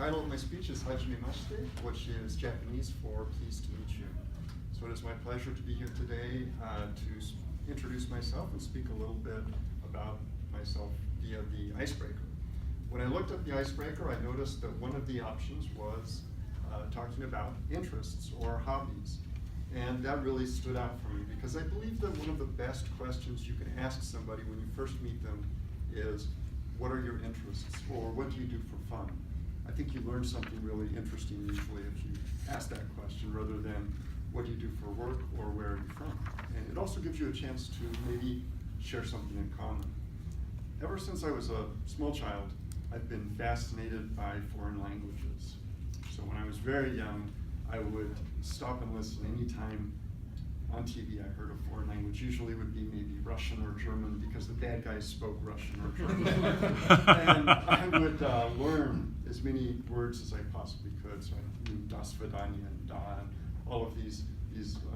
title of my speech is Hajimemashite, which is Japanese for pleased to meet you. So it is my pleasure to be here today to introduce myself and speak a little bit about myself via the icebreaker. When I looked at the icebreaker, I noticed that one of the options was talking about interests or hobbies. And that really stood out for me because I believe that one of the best questions you can ask somebody when you first meet them is, what are your interests, or what do you do for fun? I think you learn something really interesting usually if you ask that question rather than what do you do for work or where are you from? And it also gives you a chance to maybe share something in common. Ever since I was a small child, I've been fascinated by foreign languages. So when I was very young, I would stop and listen anytime on TV I heard a foreign language. Usually it would be maybe Russian or German because the bad guys spoke Russian or German. And I would learn as many words as I possibly could. So I knew das Vidania and da and all of these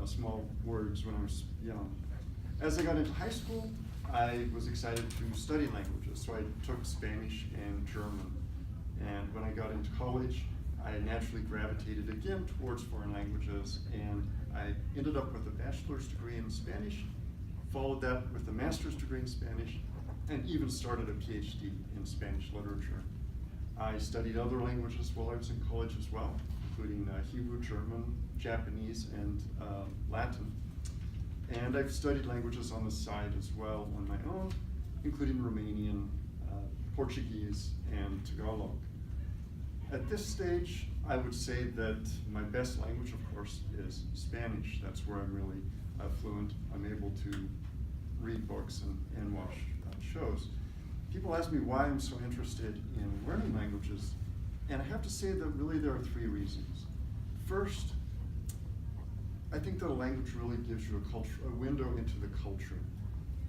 small words when I was young. As I got into high school, I was excited to study languages. So I took Spanish and German. And when I got into college, I naturally gravitated again towards foreign languages, and I ended up with a bachelor's degree in Spanish, followed that with a master's degree in Spanish, and even started a PhD in Spanish literature. I studied other languages while I was in college as well, including Hebrew, German, Japanese, and Latin. And I've studied languages on the side as well on my own, including Romanian, Portuguese, and Tagalog. At this stage, I would say that my best language, of course, is Spanish. That's where I'm really fluent. I'm able to read books and watch shows. People ask me why I'm so interested in learning languages, and I have to say that really there are three reasons. First, I think that a language really gives you a window into the culture,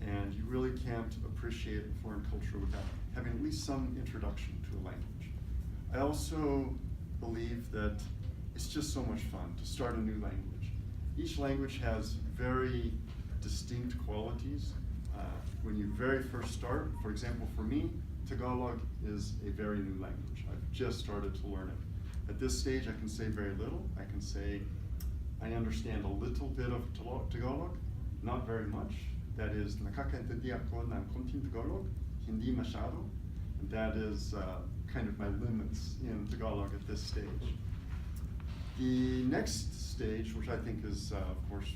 and you really can't appreciate a foreign culture without having at least some introduction to a language. I also believe that it's just so much fun to start a new language. Each language has very distinct qualities. When you very first start, for example, for me, Tagalog is a very new language. I've just started to learn it. At this stage, I can say very little. I can say I understand a little bit of Tagalog, not very much. That is, nakakaintindi ako ng konting Tagalog, hindi masyado. That is kind of my limits in Tagalog at this stage. The next stage, which I think is, of course,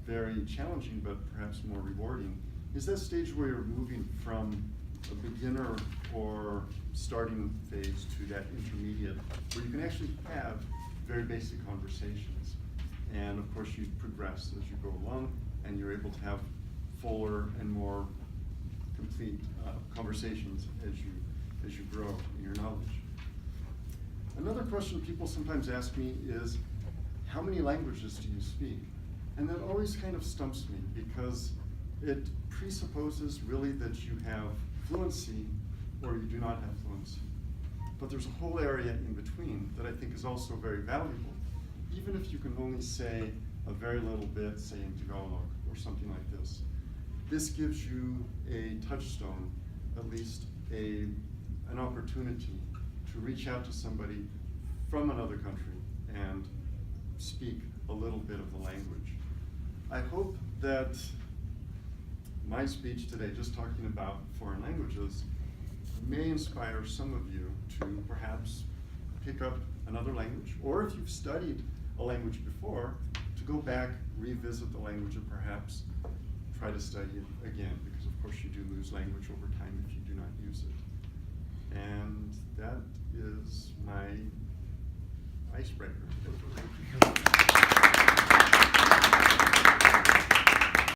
very challenging but perhaps more rewarding, is that stage where you're moving from a beginner or starting phase to that intermediate, where you can actually have very basic conversations. And of course, you progress as you go along, and you're able to have fuller and more complete conversations as you grow in your knowledge. Another question people sometimes ask me is, how many languages do you speak? And that always kind of stumps me because it presupposes really that you have fluency or you do not have fluency. But there's a whole area in between that I think is also very valuable, even if you can only say a very little bit, say in Tagalog or something like this. This gives you a touchstone, at least an opportunity to reach out to somebody from another country and speak a little bit of the language. I hope that my speech today, just talking about foreign languages, may inspire some of you to perhaps pick up another language, or if you've studied a language before, to go back, revisit the language, and perhaps try to study it again, because of course you do lose language over time if you do not use it. And that is my icebreaker today. Thank you.